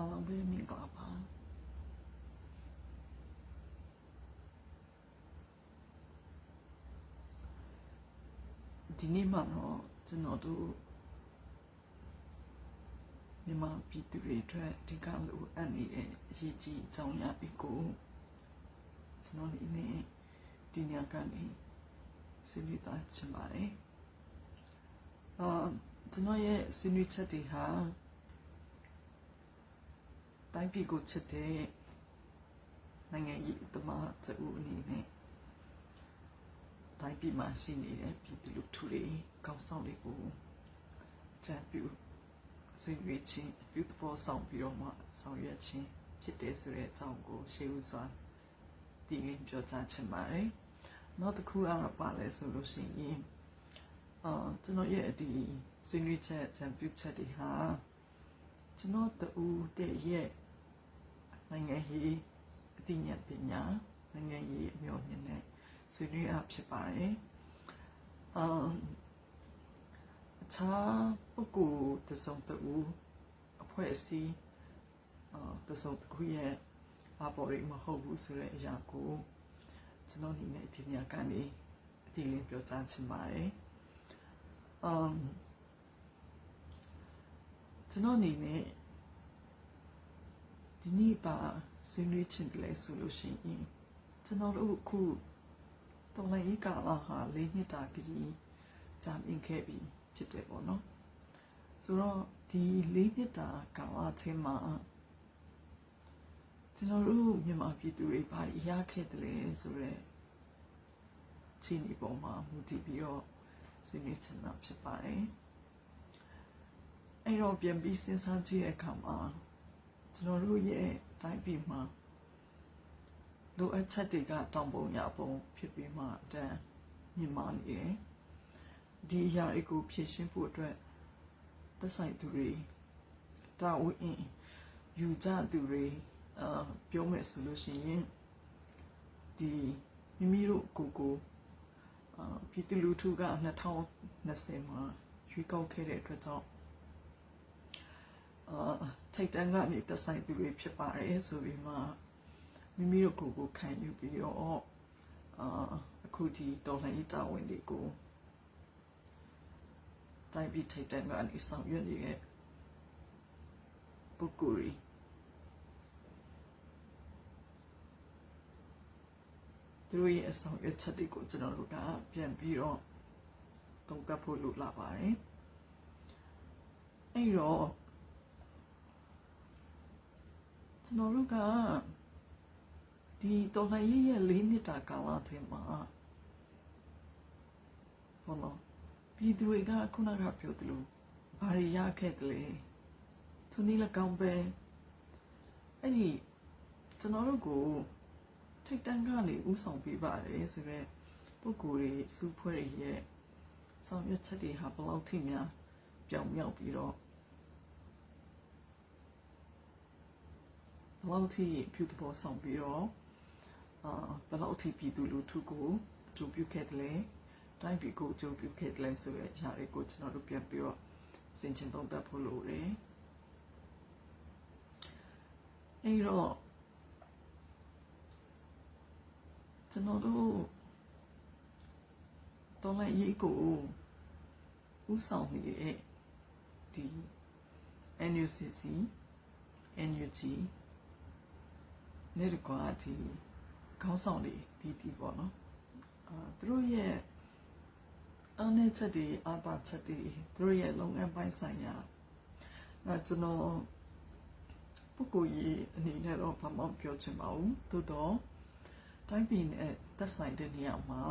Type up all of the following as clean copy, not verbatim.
အားလုံးပဲမင်္ဂလာပါဒီနေ့မှာတော့ကျွန်တော်တို့မြန်မာပြည်သူတွေအတွက်ဒီကလိုအပ်နေတဲ့အရေးကြီးအကြောင်းအရာတွေကိုကျွန်တော်ဒီနေ့ဒီညကနေဆွေးနွေးသွားချင်ပါတယ်ကျွန်တော်ရဲ့ဆွေးနွေးချက်တွေဟာတိုင်းပြည်ကိုချစ်တဲ့နိုင်ငံရေးသမားတူအနေနဲ့တိုင်းပြည်မှာရှိနေတဲ့ပြည်သူလူထုတွေကောင်းဆောင်တွေကိုအကြံပြုဆွေးနွေးခြင်းအပြုသဘောဆောင်ပြီးတော့မှဆောင်ရွက်ခြင်းဖြစ်တဲ့ဆိုတဲ့အကြောင်းကိုရှေ့ဦးစွာဒီလင်းပြောကြားချင်ပါတယ်နောက်တစ်ခုကတော့ပါလဲဆိုလို့ရှိရင်ကျွန်တော်ရဲ့ဒီဆွေးနွေးချက်အကြံပြုချက်တွေဟာကျွန်တော်တူတဲ့ရဲ့နိုင်ငံရေးအသိဉာဏ်ပညာနိုင်ငံရေးအမျိုးမြင်နဲ့ဆွေးနွေးရဖြစ်ပါတယ်အခြားပုဂ္ဂိုလ်တစ်စုံတူအဖွဲ့အစည်းတစ်စုံတစ်ခုရဲ့အပေါ်ရမဟုတ်ဘူးဆိုတဲ့အရာကိုကျွန်တော်ဒီနေ့ဒီညကနေအတိအလင်းပြောကြားချင်ပါတယ်ကျွန်တော်အနေနဲ့ဒီနေ့ပါဆွေးနွေးချင်တယ်လဲဆိုလို့ရှိရင်ကျွန်တော်တို့အခုတော်လိုင်းရေးကာလဟာ၄နှစ်တာကြီးကြာမြင့်ခဲ့ပြီဖြစ်တယ်ပေါ့နော်ဆိုတော့ဒီ၄နှစ်တာကာလထဲမှာကျွန်တော်တို့မြန်မာပြည်သူတွေဘာရခဲ့တယ်လဲဆိုတော့ချင်းဒီပေါ်မှာမူတည်ပြီးတော့ဆွေးနွေးချင်တာဖြစ်ပါတယ်အဲ့တော့ပြန်ပြီးစဉ်းစားကြည့်တဲ့အခါမှာကျွန်တော်တို့ရဲ့တိုင်းပြည်မှာလိုအပ်ချက်တွေကတောင်ပုံရပုံဖြစ်ပြီးမှအတန်းမြင့်မားနေတယ်ဒီအရာတွေကိုဖြည့်ရှင်းဖို့အတွက်သက်ဆိုင်သူတွေတာဝန်ယူကြသူတွေပြောမယ်ဆိုလို့ရှိရင်ဒီမိမိတို့ကိုပြည်သူလူထုက2020မှာရွေးကောက်ခဲ့တဲ့အတွက်ကြောင့်ထိတ်တန့်ကနေသက်ဆိုင်သူတွေဖြစ်ပါတယ်ဆိုပြီးမှမိမိတို့ကိုခံယူပြီးတော့အခုဒီတော်လှန်ရေးတာဝန်တွေကိုတိုင်းပြည်ထိတ်တန့်ကနေဆောင်ရွက်နေတဲ့ပုဂ္ဂိုလ်တွေသူတို့ရဲ့အဆောင်ရွက်ချက်တွေကိုကျွန်တော်တို့ကပြန်ပြီးတော့သုံးသပ်ဖို့လိုလာပါတယ်အဲ့တော့ကျွန်တော်တို့ကဒီတော်လှန်ရေးရဲ့၄နှစ်တာကာလထဲမှာဘောနော်ပြည်သူတွေကခုနကပြောသလိုဘာတွေရခဲ့တယ်လဲသူနည်းလည်းကောင်းပဲအဲ့ဒီကျွန်တော်တို့ကိုထိတ်တန့်ကနေဥဆောင်ပေးပါတယ်ဆိုတော့ပုဂ္ဂိုလ်တွေစုဖွဲ့ရဲ့ဆောင်ရွက်ချက်တွေဟာဘယ်လောက်ထိများပြောင်းမြောက်ပြီးတော့ဘယ်လောက်ထိပြုသဘောဆောင်ပြီးတော့ဘယ်လောက်ထိပြည်သူလူထုကိုကြိုးပြုခဲ့တယ်လဲတိုင်းပြည်ကိုကြိုးပြုခဲ့တယ်လဲဆိုတဲ့အရာတွေကိုကျွန်တော်တို့ပြန်ပြီးတော့စင်ချင်သုံးသပ်ဖို့လိုတယ်အဲ့တော့ကျွန်တော်တို့တော်လှန်ရေးကိုဥဆောင်နေတဲ့ဒီ NUCC NUG နဲ့ကွာဒီခေါင်းဆောင်တွေဒီပေါ့နော်သူတို့ရဲ့အားနည်းချက်တွေအားသာချက်တွေသူတို့ရဲ့လုပ်ငန်းပိုင်းဆိုင်ရာကျွန်တော်ပုဂ္ဂိုလ်ရေးအနေနဲ့တော့ဘာမှပြောချင်ပါဘူးသို့တော့တိုင်းပြည်နဲ့သက်ဆိုင်တဲ့နေရာမှာ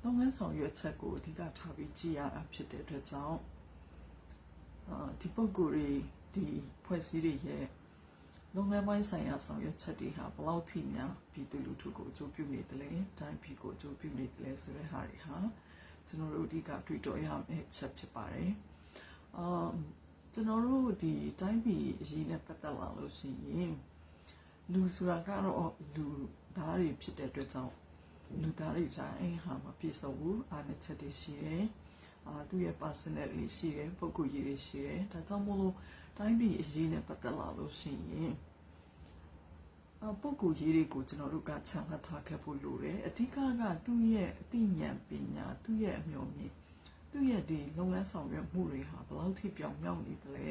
လုပ်ငန်းဆောင်ရွက်ချက်ကိုအဓိကထားပြီးကြည့်ရတာဖြစ်တဲ့အတွက်ကြောင့်ဒီပုဂ္ဂိုလ်တွေဒီဖွဲ့စည်းတွေရဲ့လုပ်ငန်းပိုင်းဆိုင်ရာဆောင်ရွက်ချက်တွေဟာဘယ်လောက်ထိများပြည်သူလူထုကိုအကျိုးပြုနေတယ်လဲတိုင်းပြည်ကိုအကျိုးပြုနေတယ်လဲဆိုတဲ့ဟာတွေဟာကျွန်တော်တို့အဓိကတွေ့တော့ရမယ့်ချက်ဖြစ်ပါတယ်ကျွန်တော်တို့ဒီတိုင်းပြည်အရေးနဲ့ပတ်သက်လာလို့ရှိရင်လူဆိုတာကတော့လူသားတွေဖြစ်တဲ့အတွက်ကြောင့်လူသားတွေတိုင်းဟာမပြည့်စုံဘူးအားနည်းချက်တွေရှိတယ် သူ့ရဲ့ personal တွေရှိတယ်ပုဂ္ဂိုလ်ရေးတွေရှိတယ်ဒါကြောင့်မို့လို့တိုင်းပြည်အရေးနဲ့ပတ်သက်လာလို့ရှိရင်ပုဂ္ဂိုလ်ရေးတွေကိုကျွန်တော်တို့ကချန်လှပ်ထားခဲ့ဖို့လိုတယ်အဓိကကသူ့ရဲ့အသိဉာဏ်ပညာသူ့ရဲ့အမျှော်မြင်သူ့ရဲ့ဒီလုပ်ငန်းဆောင်ရွက်မှုတွေဟာဘယ်လောက်ထိပြောင်းမြောက်နေသလဲ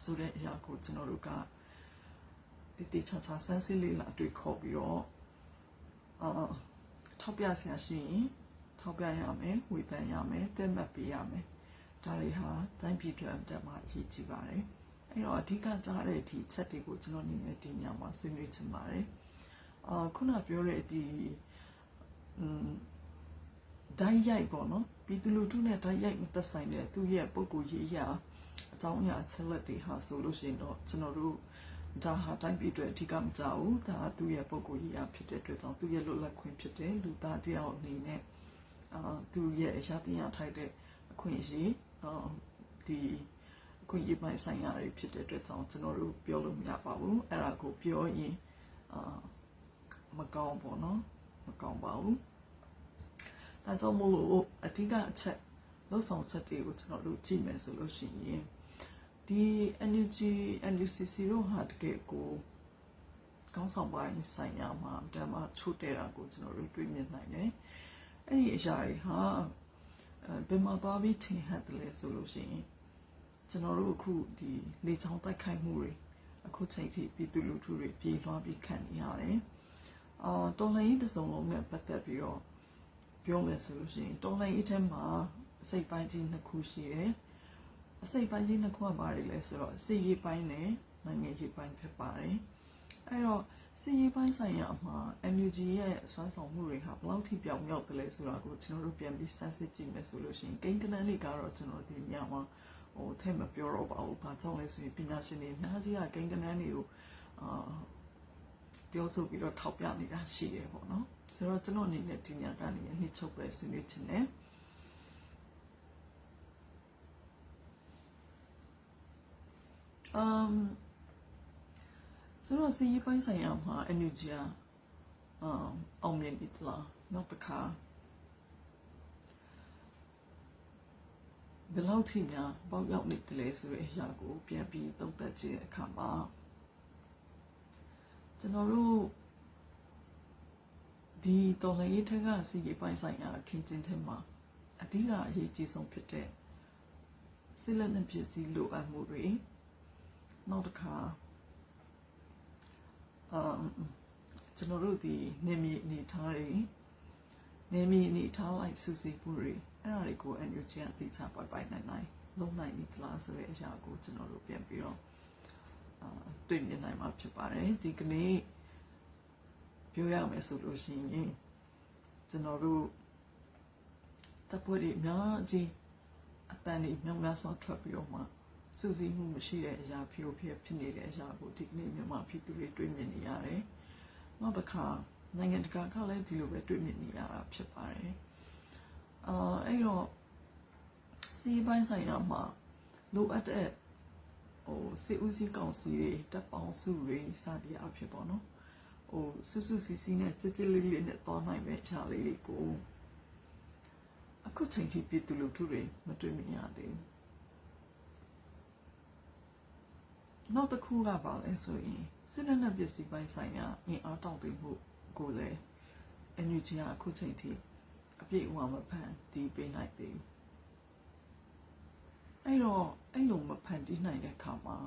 ဆိုတဲ့အရာကိုကျွန်တော်တို့ကဒီချာချာစမ်းစစ်လေးလာတွေ့ခေါ်ပြီးတော့ထောက်ပြဆရာရှိရင်ထောက်ပြရမယ်ဝေဖန်ရမယ်တက်မှတ်ပေးရမယ်ဒါတွေဟာတိုင်းပြည်အတွက်အတက်မှာအရေးကြီးပါတယ်အဲ့တော့အဓိကကြားတဲ့ဒီချက်တွေကိုကျွန်တော်အနေနဲ့ဒီညမှာဆွေးနွေးချင်ပါတယ်ခုနပြောတဲ့ဒီဓာတ်ရိုက်ပေါ့နော်ပြည်သူလူထုနဲ့ဓာတ်ရိုက်မသက်ဆိုင်တဲ့သူ့ရဲ့ပုံကိုရေးရာအကြောင်းအရာအချက်လက်တွေဟာဆိုလို့ရှိရင်တော့ကျွန်တော်တို့ဒါဟာတိုင်းပြည်အတွက်အဓိကမကြောက်ဘူးဒါသူ့ရဲ့ပုံကိုရေးရာဖြစ်တဲ့အတွက်ကြောင့်သူ့ရဲ့လွတ်လပ်ခွင့်ဖြစ်တဲ့လူသားတယောက်အနေနဲ့သူ့ရဲ့ရာသီရထိုက်တဲ့အခွင့်အရေးဒီအခွင့်အရေးပိုင်းဆိုင်ရာတွေဖြစ်တဲ့အတွက်ကြောင့်ကျွန်တော်တို့ပြောလို့မရပါဘူးအဲ့ဒါကိုပြောရင်မကောင်းပေါ့နော်မကောင်းပါဘူးဒါကြောင့်မို့လို့အဓိကအချက်လောက်ဆောင်ချက်တွေကိုကျွန်တော်တို့ကြည့်မယ်ဆိုလို့ရှိရင်ဒီ NUCC တို့ဟာတကယ်ကိုကောင်းဆောင်ပိုင်းဆိုင်ရာမှာတမချို့တဲ့တာကိုကျွန်တော်တို့တွေ့မြင်နိုင်တယ်အဲ့ဒီအရာတွေဟာဘယ်မှာသွားပြီးထင်ဟပ်တယ်လဲဆိုလို့ရှိရင်ကျွန်တော်တို့အခုဒီလေချောင်းတိုက်ခိုက်မှုတွေအခုချိန်ထိပြည်သူလူထုတွေပြေးလွှားပြီးခံနေရတယ်တော်လှန်ရေးတစ်စုံလုံးနဲ့ပတ်သက်ပြီးတော့ပြောမယ်ဆိုလို့ရှိရင်တော်လှန်ရေးထဲမှာအစိပ်ပိုင်းကြီးနှစ်ခုရှိတယ်အစိပ်ပိုင်းကြီးနှစ်ခုကဘာတွေလဲဆိုတော့စစ်ရေးပိုင်းနဲ့နိုင်ငံရေးပိုင်းဖြစ်ပါတယ်အဲ့တော့စစ်ရေးပိုင်းဆိုင်ရာမှာ NUG ရဲ့စွမ်းဆောင်မှုတွေဟာဘယ်လောက်ထိပြောင်းမြောက်တယ်လဲဆိုတာကိုကျွန်တော်တို့ပြန်ပြီးစမ်းစစ်ကြည့်မယ်ဆိုလို့ရှိရင်ကိန်းကနန်းတွေကတော့ကျွန်တော်ဒီညမှာထဲမပြောတော့ပါဘူး။ဘာကြောင့်လဲဆိုရင်ပညာရှင်တွေအများကြီးကကိန်းကနန်းတွေကိုပြောဆိုပြီးတော့ထောက်ပြနေတာရှိတယ်ပေါ့နော်။ဆိုတော့ကျွန်တော်အနေနဲ့ဒီညကနေအနှစ်ချုပ်ပဲဆွေးနွေးချင်တယ်။ဆိုတော့စီးပိုင်းဆိုင်ရာမှာ NUG အောင်မြင်ပြီလားနောက်တစ်ခါဘယ်လောက်ထိများပေါက်ရောက်နေတယ်လဲဆိုတဲ့အရာကိုပြန်ပြီးသုံးသပ်ကြည့်တဲ့အခါမှာကျွန်တော်တို့ဒီတော်လှန်ရေးထက်ကစီးပိုင်းဆိုင်ရာခင်းကျင်းထဲမှာအဓိကအရေးကြီးဆုံးဖြစ်တဲ့စစ်လက်နက်ပစ္စည်းလိုအပ်မှုတွေနောက်တစ်ခါကျွန်တော်တို့ဒီနေမြေအနေထားတွေနေမြေအနေထားလိုက်စုစည်းမှုတွေအဲ့ဒါတွေကို NUG အသိချပိုင်နိုင်လုံးနိုင်ပြီလားဆိုတဲ့အရာကိုကျွန်တော်တို့ပြန်ပြီးတော့တွေ့မြင်နိုင်မှာဖြစ်ပါတယ်ဒီကနေ့ပြောရမယ်ဆိုလို့ရှိရင်ကျွန်တော်တို့တပ်ဖွဲ့တွေအများကြီးအတန်တွေမြောက်များစွာထွက်ပြီးတော့မှစူးစီးမှုမရှိတဲ့အရာဖြစ်နေတဲ့အရာကိုဒီကနေ့မြန်မာပြည်သူတွေတွေ့မြင်နေရတယ်နောက်တစ်ခါနိုင်ငံတကာကလည်းဒီလိုပဲတွေ့မြင်နေရတာဖြစ်ပါတယ်အဲ့တော့စီးပိုင်းဆိုင်ရာမှာလိုအပ်တဲ့စစ်ဦးစီးကောင်စီတွေတပ်ပေါင်းစုတွေစသည်အဖြစ်ပေါ့နော်စုစီနဲ့ကြကြလေးလေးနဲ့တောင်းနိုင်မဲ့ခြားလေးတွေကိုအခုချိန်ထိပြည်သူလူထုတွေမတွေ့မြင်ရသေးဘူးနောက်တစ်ခုကပါလဲဆိုရင်စစ်လက်နက်ပစ္စည်းပိုင်းဆိုင်ရာအင်အားတောင့်တမှုကိုလည်း NUG ကအခုချိန်ထိအပြည့်အဝမဖန်တီးပေးနိုင်သေးဘူးအဲ့တော့အဲ့လိုမဖန်တီးနိုင်တဲ့အခါမှာ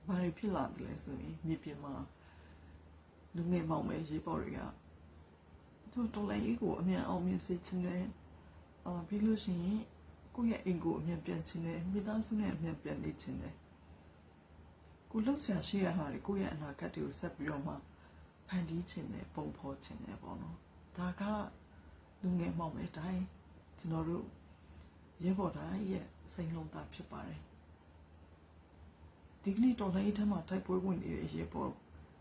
ဘာတွေဖြစ်လာတယ်လဲဆိုရင်မြေပြင်မှာလူငယ်မောင်မယ်ရေးပေါ်တွေကသူတော်လည်းရေးကိုအမြန်အောင်မြင်စေချင်တယ်ပြီးလို့ရှိရင်ကိုယ့်ရဲ့အိမ်ကိုအမြန်ပြန်ချင်တယ်မိသားစုနဲ့အမြန်ပြန်နေချင်တယ်ကိုလှုပ်ရှားရှိရဟာကိုယ့်ရဲ့အနာဂတ်တွေကိုဆက်ပြီးတော့မှဖန်တီးချင်တယ်ပုံဖော်ချင်တယ်ပေါ့နော်ဒါကလူငယ်မောင်မယ်တိုင်းကျွန်တော်တို့ရဲဘော်တိုင်းရဲ့စိတ်လုံးသားဖြစ်ပါတယ်ဒီကနေ့တော်လည်းအထက်မှာတိုက်ပွဲဝင်နေတဲ့ရဲဘော်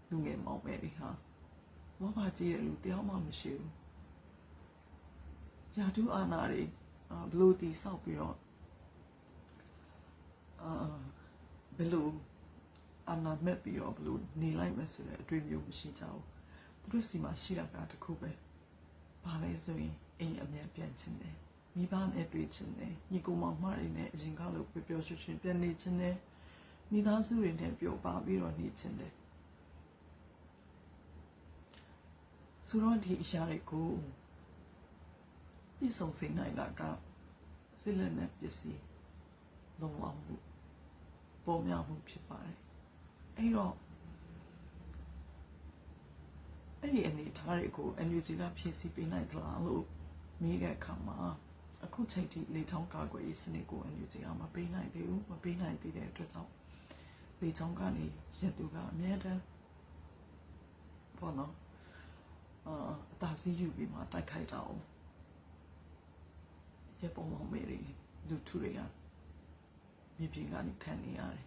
လူငယ်မောင်မယ်တွေဟာဝါပါကြီးရဲ့လူတယောက်မှမရှိဘူးယာတူအာနာတွေဘလို့တီဆောက်ပြီးတော့ဘလို့အာနာမက်ပြီးတော့ဘလို့နေလိုက်မယ်ဆိုတဲ့အတွေ့အမျိုးမရှိကြဘူးသူတို့စီမှာရှိတာကတခုပဲဘာလဲဆိုရင်အိမ်အမြန်ပြန်ချင်တယ် မိဘနဲ့တွေ့ချင်တယ်ညီကိုမောင်မတွေနဲ့အရင်ကလို့ပျော်ရွှင်ရွှင်ပြန်နေချင်တယ်မိသားစုတွေနဲ့ပျော်ပါပြီးတော့နေချင်တယ်ဆိုတော့ဒီအရာတွေကိုပြည့်စုံစေနိုင်တာကစစ်လက်နဲ့ပစ္စည်းလုံလောက်မှုပေါ်များမှုဖြစ်ပါတယ်အဲ့တော့အဲ့ဒီအနေထားတွေကို NUG ကဖြည့်ဆည်းပေးနိုင်သလားလို့မေးတဲ့အခါမှာအခုချိန်ထိလေချောင်းကာကွယ်ရေးစနစ်ကို NUG ကမပေးနိုင်သေးဘူးမပေးနိုင်သေးတဲ့အတွက်ကြောင့်လေချောင်းကနေရသူကအများတန်းပေါ့နော်အသာစီးယူပြီးမှတိုက်ခိုက်တာအောင်ရပုံမောင်မေတွေလူထုတွေကမြေပြင်ကနေခံနေရတယ်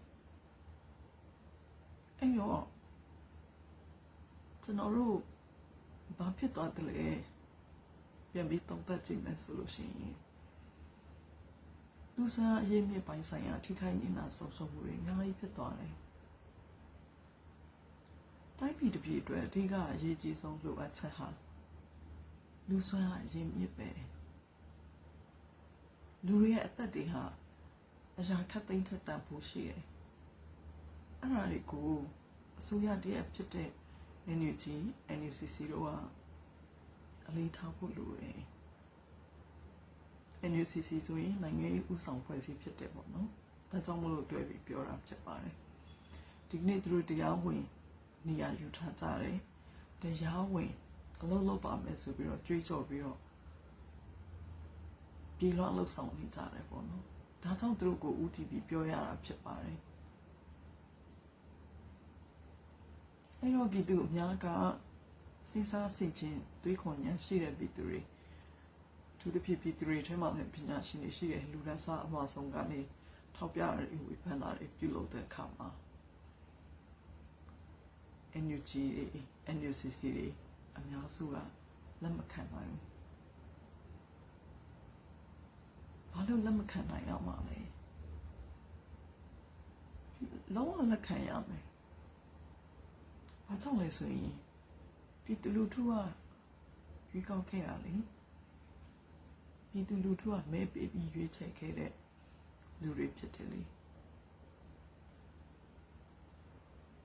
အဲ့တော့ကျွန်တော်တို့ဘာဖြစ်သွားတယ်လဲပြန်ပြီးသုံးသပ်ကြည့်မယ်ဆိုလို့ရှိရင်လူစားအရေးမြစ်ပိုင်းဆိုင်ရာထိခိုက်နေတာဆုံးရှုံးမှုတွေအများကြီးဖြစ်သွားတယ်တိုင်းပြည်တစ်ပြည်အတွက်အဓိကအရေးကြီးဆုံးလိုအပ်ချက်ဟာလူစွမ်းအားအရေးမြစ်ပဲလူတွေရဲ့အသက်တွေဟာအရာခက်သိမ်းထက်တန်ဖို့ရှိတယ်အဲ့ဒါတွေကိုအစိုးရတည်းဖြစ်တဲ့ NUG NUCC တို့ကအလေးထားဖို့လိုတယ် NUCC ဆိုရင်နိုင်ငံရေးဥဆောင်ဖွဲ့စည်းဖြစ်တယ်ပေါ့နော်ဒါကြောင့်မလို့တွေ့ပြီးပြောတာဖြစ်ပါတယ်ဒီကနေ့သူတို့တရားဝင်နေရာယူထားကြတယ်တရားဝင်အလုပ်လုပ်ပါမယ်ဆိုပြီးတော့ကြွေးကြော်ပြီးတော့ပြည်လွှတ်လှုပ်ဆောင်နေကြတယ်ပေါ့နော်ဒါကြောင့်သူတို့ကို UTP ပြောရတာဖြစ်ပါတယ်အဲ့တော့ပြည်သူအများကစဉ်းစားဆင်ခြင်တွေးခေါ်ဉာဏ်ရှိတဲ့ပြည်သူတွေသူတို့ပြည်သူတွေထဲမှာလည်းပညာရှင်တွေရှိတဲ့လူဒန်းစားအမှားဆုံးကနေထောက်ပြရတဲ့ဝေဖန်တာတွေပြုလုပ်တဲ့အခါမှာ NUG NUCC တွေအများစုကလက်မခံနိုင်ဘူးဘာလို့လက်မခံနိုင်ရမှာလဲလုံးဝလက်ခံရမယ်ဘာကြောင့်လဲဆိုရင်ပြည်သူလူထုကရွေးကောက်ခဲ့တာလေပြည်သူလူထုကမဲပေးပြီးရွေးချယ်ခဲ့တဲ့လူတွေဖြစ်တယ်လေ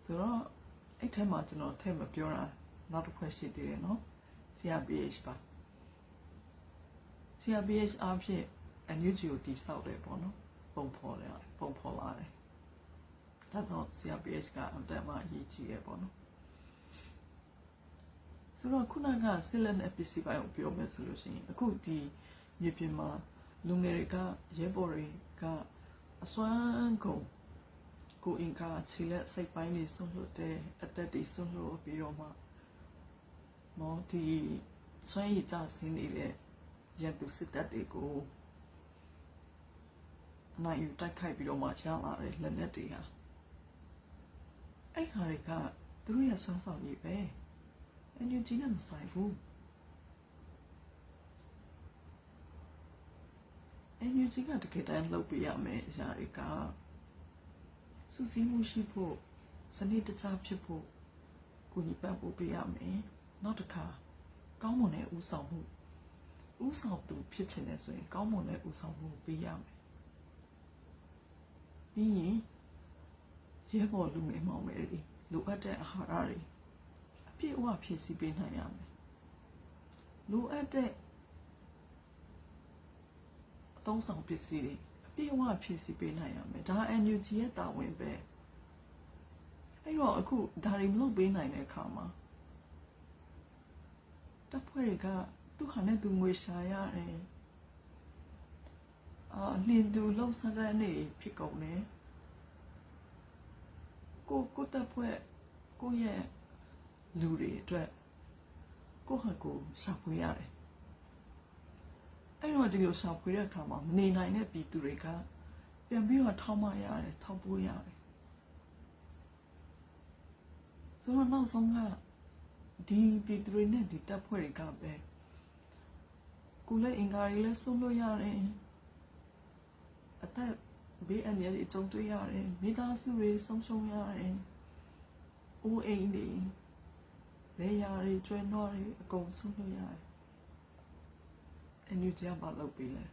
ဆိုတော့အဲ့ထဲမှာကျွန်တော်ထည့်မပြောတာနောက်တစ်ခွက်ရှိသေးတယ်နော် CRPH ပါ CRPH အဖြစ် NUG ကိုတည်ဆောက်တယ်ပေါ့နော်ပုံဖော်လာတယ်ဒါတော့ CRPH ကအတမအရေးကြီးရပေါ့နော်ဆိုတော့ခုနကစစ်လက်နဲ့ပစ္စည်းပိုင်းကိုပြောမယ်ဆိုလို့ရှိရင်အခုဒီမြေပြင်မှာလူငယ်တွေကရဲဘော်တွေကအစွမ်းကုန်ကိုအင်္ဂါခြေလက်စိတ်ပိုင်းတွေဆွလွတ်တဲ့အသက်တွေဆွလွတ်ပြီးတော့မှမောဒီဆွမ်းရည်ကြဆင်းနေတဲ့ရန်သူစစ်တပ်တွေကိုအနိုင်ယူတိုက်ခိုက်ပြီးတော့မှရလာတဲ့လက်နက်တွေဟာအဲ့ဟာတွေကသူတို့ရဲ့ဆွမ်းဆောင်ရည်ပဲ NUG နဲ့မဆိုင်ဘူး NUG ကတကယ်တမ်းလုပ်ပြရမယ်အရာတွေကစူးစီးမှုရှိဖို့စနစ်တကျဖြစ်ဖို့ကိုညီပတ်ဖို့ပြရမယ်နောက်တစ်ခါကောင်းမွန်တဲ့ဥဆောင်မှုဥဆောင်သူဖြစ်ချင်တယ်ဆိုရင်ကောင်းမွန်တဲ့ဥဆောင်မှုပေးရမယ်ပြီးရင်ရဲဘော်လူငယ်မောင်မယ်တွေလိုအပ်တဲ့အာဟာရတွေအပြည့်အဝဖြည့်ဆည်းပေးနိုင်ရမယ်လိုအပ်တဲ့အသုံးဆောင်ပစ္စည်းတွေအပြည့်အဝဖြည့်ဆည်းပေးနိုင်ရမယ်ဒါ NUG ရဲ့တာဝန်ပဲအဲ့တော့အခုဒါတွေမလုပ်ပေးနိုင်တဲ့အခါမှာတပ်ဖွဲ့တွေကသူ့ဟာနဲ့သူငွေရှာရတယ်လင်းသူလုံစတဲ့နေဖြစ်ကုန်တယ်ကိုတပ်ဖွဲ့ကိုရဲ့လူတွေအတွက်ကိုဟာကိုရှာဖွေရတယ်အဲ့တော့ဒီလိုရှာဖွေတဲ့အခါမှာမနေနိုင်တဲ့ပြည်သူတွေကပြန်ပြီးတော့ထောက်မရတယ်ထောက်ပို့ရတယ်ဆိုတော့နောက်ဆုံးကဒီပြည်သူတွေနဲ့ဒီတပ်ဖွဲ့တွေကပဲကိုလည်းအင်္ဂါတွေလည်းဆုံးလို့ရတယ်အသက်ဘေးအန္တရာယ်တွေကြုံတွေ့ရတယ်မိသားစုတွေဆုံးရှုံးရတယ်အိုးအိမ်တွေလေယာတွေကျွဲနွားတွေအကုန်ဆုံးလို့ရတယ်NUG ကဘာလုပ်ပေးလဲ